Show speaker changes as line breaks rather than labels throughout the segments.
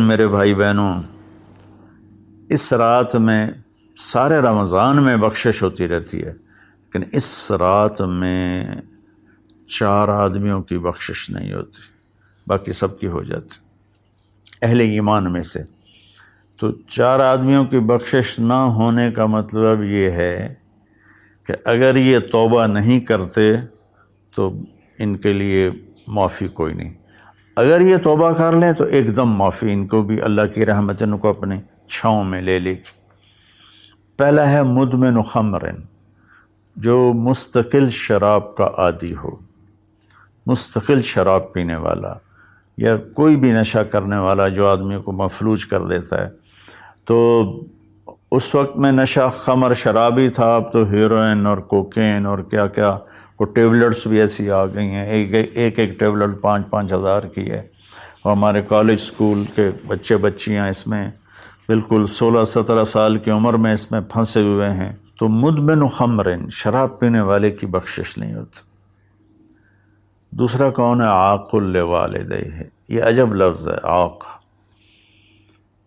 میرے بھائی بہنوں، اس رات میں سارے رمضان میں بخشش ہوتی رہتی ہے، لیکن اس رات میں 4 آدمیوں کی بخشش نہیں ہوتی، باقی سب کی ہو جاتی اہل ایمان میں سے۔ تو 4 آدمیوں کی بخشش نہ ہونے کا مطلب یہ ہے کہ اگر یہ توبہ نہیں کرتے تو ان کے لیے معافی کوئی نہیں، اگر یہ توبہ کر لیں تو ایک دم معافی، ان کو بھی اللہ کی رحمت ان کو اپنے چھاؤں میں لے لے گی۔ پہلا ہے مدمن خمر، جو مستقل شراب کا عادی ہو، مستقل شراب پینے والا یا کوئی بھی نشہ کرنے والا جو آدمی کو مفلوج کر دیتا ہے۔ تو اس وقت میں نشہ خمر شراب ہی تھا، اب تو ہیروئن اور کوکین اور کیا کیا کو ٹیبلٹس بھی ایسی آ گئی ہیں، ایک ٹیبلٹ 5-5 ہزار کی ہے، اور ہمارے کالج سکول کے بچے بچیاں اس میں بالکل 16-17 سال کی عمر میں اس میں پھنسے ہوئے ہیں۔ تو مدمن خمرن، شراب پینے والے کی بخشش نہیں ہوتی۔ دوسرا کون ہے؟ عاق لوالدیہ، یہ عجب لفظ ہے عاق۔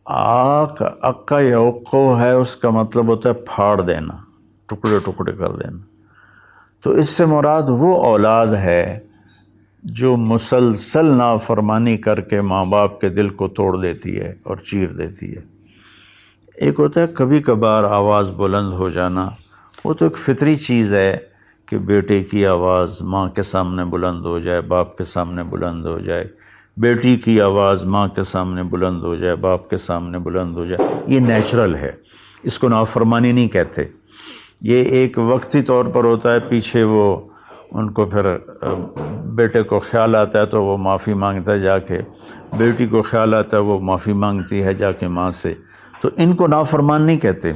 عاق عقا یعقو ہے، اس کا مطلب ہوتا ہے پھاڑ دینا، ٹکڑے ٹکڑے کر دینا۔ تو اس سے مراد وہ اولاد ہے جو مسلسل نافرمانی کر کے ماں باپ کے دل کو توڑ دیتی ہے اور چیر دیتی ہے۔ ایک ہوتا ہے کبھی کبھار آواز بلند ہو جانا، وہ تو ایک فطری چیز ہے کہ بیٹے کی آواز ماں کے سامنے بلند ہو جائے، باپ کے سامنے بلند ہو جائے، بیٹی کی آواز ماں کے سامنے بلند ہو جائے، باپ کے سامنے بلند ہو جائے، یہ نیچرل ہے، اس کو نافرمانی نہیں کہتے۔ یہ ایک وقتی طور پر ہوتا ہے، پیچھے وہ ان کو پھر بیٹے کو خیال آتا ہے تو وہ معافی مانگتا ہے جا کے، بیٹی کو خیال آتا ہے وہ معافی مانگتی ہے جا کے ماں سے، تو ان کو نافرمان نہیں کہتے۔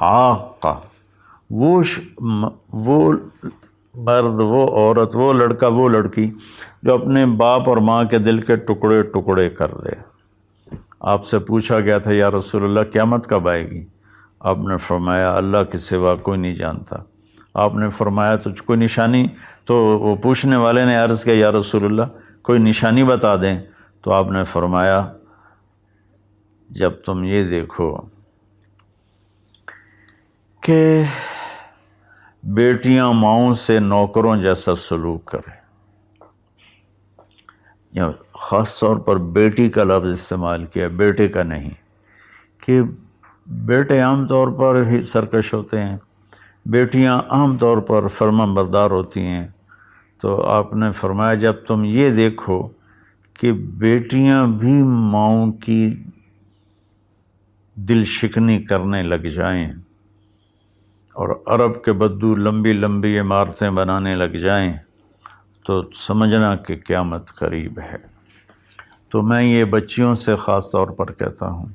عاقہ وہ مرد، وہ عورت، وہ لڑکا، وہ لڑکی جو اپنے باپ اور ماں کے دل کے ٹکڑے ٹکڑے کر دے۔ آپ سے پوچھا گیا تھا یا رسول اللہ قیامت کب آئے گی؟ آپ نے فرمایا اللہ کے سوا کوئی نہیں جانتا۔ آپ نے فرمایا تو کوئی نشانی؟ تو وہ پوچھنے والے نے عرض کیا یا رسول اللہ کوئی نشانی بتا دیں، تو آپ نے فرمایا جب تم یہ دیکھو کہ بیٹیاں ماؤں سے نوکروں جیسا سلوک کریں، یا خاص طور پر بیٹی کا لفظ استعمال کیا، بیٹے کا نہیں، کہ بیٹے عام طور پر ہی سرکش ہوتے ہیں، بیٹیاں عام طور پر فرمان بردار ہوتی ہیں۔ تو آپ نے فرمایا جب تم یہ دیکھو کہ بیٹیاں بھی ماؤں کی دل شکنی کرنے لگ جائیں اور عرب کے بدو لمبی لمبی عمارتیں بنانے لگ جائیں، تو سمجھنا کہ قیامت قریب ہے۔ تو میں یہ بچیوں سے خاص طور پر کہتا ہوں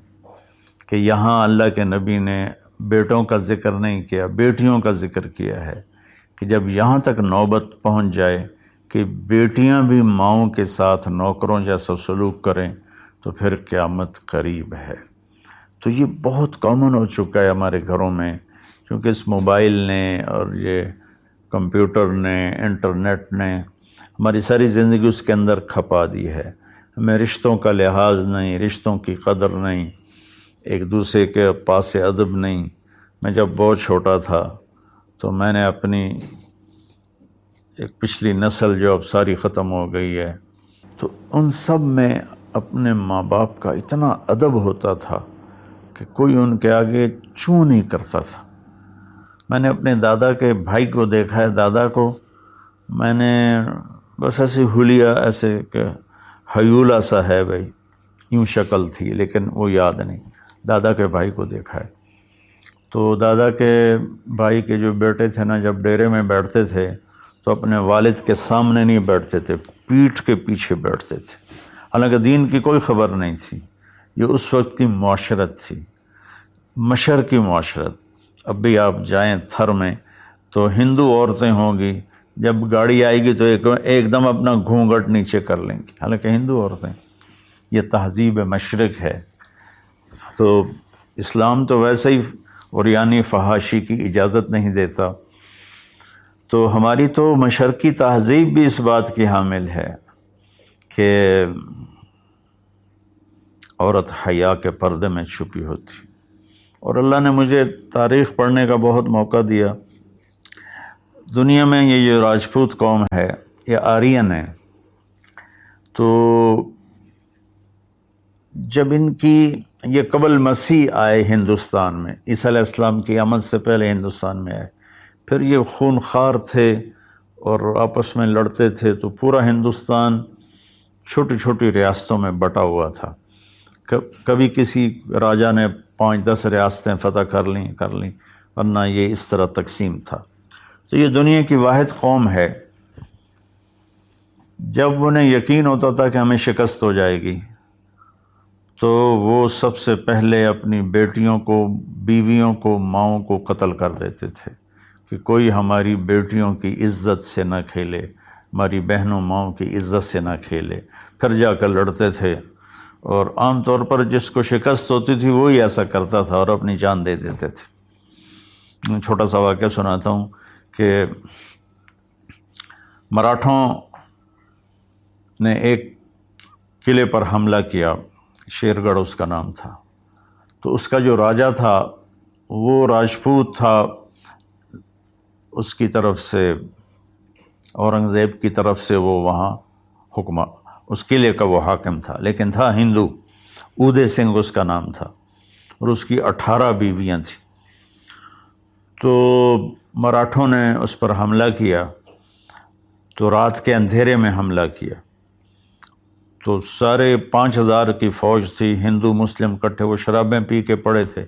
کہ یہاں اللہ کے نبی نے بیٹوں کا ذکر نہیں کیا، بیٹیوں کا ذکر کیا ہے، کہ جب یہاں تک نوبت پہنچ جائے کہ بیٹیاں بھی ماؤں کے ساتھ نوکروں جیسا سلوک کریں تو پھر قیامت قریب ہے۔ تو یہ بہت کامن ہو چکا ہے ہمارے گھروں میں، کیونکہ اس موبائل نے اور یہ کمپیوٹر نے، انٹرنیٹ نے ہماری ساری زندگی اس کے اندر کھپا دی ہے۔ ہمیں رشتوں کا لحاظ نہیں، رشتوں کی قدر نہیں، ایک دوسرے کے پاس ادب نہیں۔ میں جب بہت چھوٹا تھا تو میں نے اپنی ایک پچھلی نسل جو اب ساری ختم ہو گئی ہے، تو ان سب میں اپنے ماں باپ کا اتنا ادب ہوتا تھا کہ کوئی ان کے آگے چوں نہیں کرتا تھا۔ میں نے اپنے دادا کے بھائی کو دیکھا ہے، دادا کو میں نے بس ایسے حلیہ، ایسے کہ حیولہ سا ہے بھائی، یوں شکل تھی لیکن وہ یاد نہیں۔ دادا کے بھائی کو دیکھا ہے تو دادا کے بھائی کے جو بیٹے تھے نا، جب ڈیرے میں بیٹھتے تھے تو اپنے والد کے سامنے نہیں بیٹھتے تھے، پیٹھ کے پیچھے بیٹھتے تھے، حالانکہ دین کی کوئی خبر نہیں تھی۔ یہ اس وقت کی معاشرت تھی، مشرقی معاشرت۔ اب بھی آپ جائیں تھر میں تو ہندو عورتیں ہوں گی، جب گاڑی آئے گی تو ایک دم اپنا گھونگھٹ نیچے کر لیں گی، حالانکہ ہندو عورتیں۔ یہ تہذیب مشرق ہے۔ تو اسلام تو ویسے ہی عریانی فحاشی کی اجازت نہیں دیتا، تو ہماری تو مشرقی تہذیب بھی اس بات کی حامل ہے کہ عورت حیا کے پردے میں چھپی ہوتی. اور اللہ نے مجھے تاریخ پڑھنے کا بہت موقع دیا. دنیا میں یہ جو راجپوت قوم ہے یہ آرین ہے. تو جب ان کی یہ قبل مسیح آئے ہندوستان میں، عیسیٰ علیہ السلام کی آمد سے پہلے ہندوستان میں آئے، پھر یہ خونخوار تھے اور آپس میں لڑتے تھے، تو پورا ہندوستان چھوٹی چھوٹی ریاستوں میں بٹا ہوا تھا. کبھی کسی راجا نے 5-10 ریاستیں فتح کر لیں ورنہ یہ اس طرح تقسیم تھا. تو یہ دنیا کی واحد قوم ہے. جب انہیں یقین ہوتا تھا کہ ہمیں شکست ہو جائے گی تو وہ سب سے پہلے اپنی بیٹیوں کو، بیویوں کو، ماؤں کو قتل کر دیتے تھے کہ کوئی ہماری بیٹیوں کی عزت سے نہ کھیلے، ہماری بہنوں ماؤں کی عزت سے نہ کھیلے. پھر جا کر لڑتے تھے، اور عام طور پر جس کو شکست ہوتی تھی وہی ایسا کرتا تھا اور اپنی جان دے دیتے تھے. چھوٹا سا واقعہ سناتا ہوں کہ مراٹھوں نے ایک قلعے پر حملہ کیا، شیر گڑھ اس کا نام تھا. تو اس کا جو راجا تھا وہ راجپوت تھا، اس کی طرف سے، اورنگزیب کی طرف سے وہ وہاں اس قلعے کا وہ حاکم تھا، لیکن تھا ہندو. اودے سنگھ اس کا نام تھا اور اس کی 18 بیویاں تھیں. تو مراٹھوں نے اس پر حملہ کیا، تو رات کے اندھیرے میں حملہ کیا. تو سارے 5000 کی فوج تھی، ہندو مسلم کٹھے، وہ شرابیں پی کے پڑے تھے.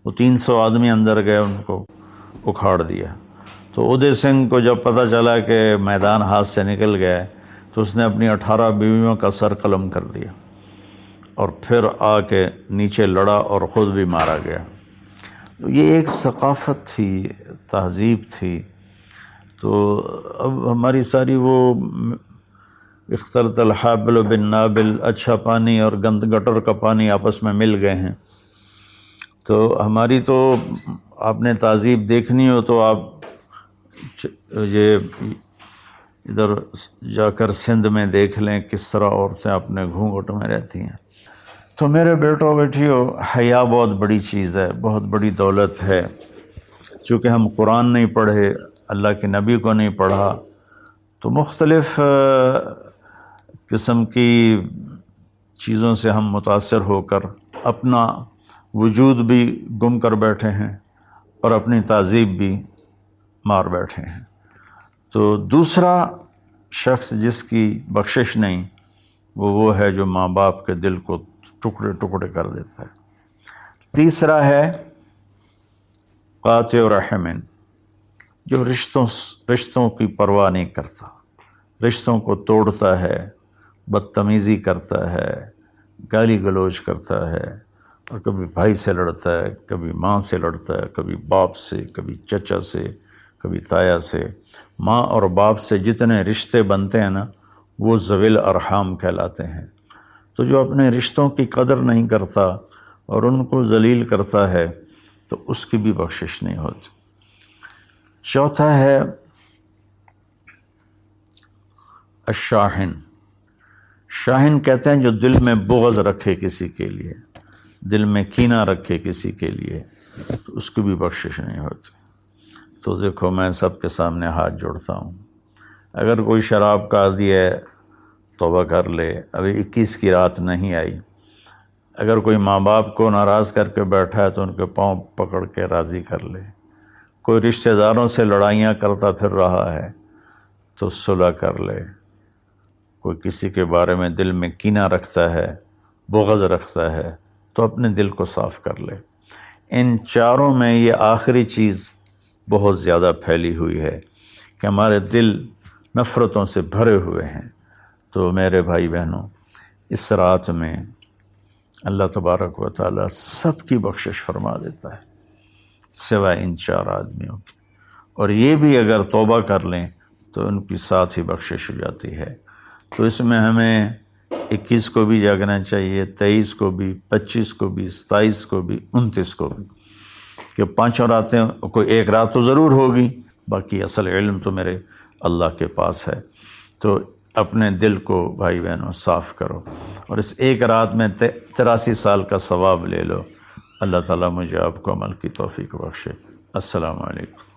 وہ 300 آدمی اندر گئے، ان کو اکھاڑ دیا. تو اودے سنگھ کو جب پتہ چلا کہ میدان ہاتھ سے نکل گیا تو اس نے اپنی 18 بیویوں کا سر قلم کر دیا اور پھر آ کے نیچے لڑا اور خود بھی مارا گیا. یہ ایک ثقافت تھی، تہذیب تھی. تو اب ہماری ساری وہ اختلط الحابل بالنابل، اچھا پانی اور گند گٹر کا پانی آپس میں مل گئے ہیں. تو ہماری تو آپ نے تہذیب دیکھنی ہو تو آپ یہ ادھر جا کر سندھ میں دیکھ لیں کس طرح عورتیں اپنے گھونگھٹ میں رہتی ہیں. تو میرے بیٹوں بیٹیوں، حیا بہت بڑی چیز ہے، بہت بڑی دولت ہے. چونکہ ہم قرآن نہیں پڑھے، اللہ کے نبی کو نہیں پڑھا، تو مختلف قسم کی چیزوں سے ہم متاثر ہو کر اپنا وجود بھی گم کر بیٹھے ہیں اور اپنی تہذیب بھی مار بیٹھے ہیں. تو دوسرا شخص جس کی بخشش نہیں وہ ہے جو ماں باپ کے دل کو ٹکڑے ٹکڑے کر دیتا ہے. تیسرا ہے قاطع رحم، جو رشتوں کی پرواہ نہیں کرتا، رشتوں کو توڑتا ہے، بدتمیزی کرتا ہے، گالی گلوچ کرتا ہے، اور کبھی بھائی سے لڑتا ہے، کبھی ماں سے لڑتا ہے، کبھی باپ سے، کبھی چچا سے، کبھی تایا سے. ماں اور باپ سے جتنے رشتے بنتے ہیں نا وہ ذوی الارحام کہلاتے ہیں. تو جو اپنے رشتوں کی قدر نہیں کرتا اور ان کو ذلیل کرتا ہے تو اس کی بھی بخشش نہیں ہوتی. چوتھا ہے الشاحن. شاحن کہتے ہیں جو دل میں بغض رکھے کسی کے لیے، دل میں کینہ رکھے کسی کے لیے، تو اس کی بھی بخشش نہیں ہوتی. تو دیکھو میں سب کے سامنے ہاتھ جوڑتا ہوں، اگر کوئی شراب کا عادی ہے توبہ کر لے، ابھی 21 کی رات نہیں آئی. اگر کوئی ماں باپ کو ناراض کر کے بیٹھا ہے تو ان کے پاؤں پکڑ کے راضی کر لے. کوئی رشتہ داروں سے لڑائیاں کرتا پھر رہا ہے تو صلح کر لے. کوئی کسی کے بارے میں دل میں کینہ رکھتا ہے، بغض رکھتا ہے، تو اپنے دل کو صاف کر لے. ان چاروں میں یہ آخری چیز بہت زیادہ پھیلی ہوئی ہے کہ ہمارے دل نفرتوں سے بھرے ہوئے ہیں. تو میرے بھائی بہنوں، اس رات میں اللہ تبارک و تعالیٰ سب کی بخشش فرما دیتا ہے سوائے ان 4 آدمیوں کی. اور یہ بھی اگر توبہ کر لیں تو ان کی ساتھ ہی بخشش ہو جاتی ہے. تو اس میں ہمیں 21 کو بھی جاگنا چاہیے، 23 کو بھی، 25 کو بھی، 27 کو بھی، 29 کو بھی، کہ 5 راتیں، کوئی ایک رات تو ضرور ہوگی، باقی اصل علم تو میرے اللہ کے پاس ہے. تو اپنے دل کو بھائی بہنوں صاف کرو، اور اس ایک رات میں 83 سال کا ثواب لے لو۔ اللہ تعالیٰ مجھے آپ کو عمل کی توفیق بخشے۔ السلام علیکم۔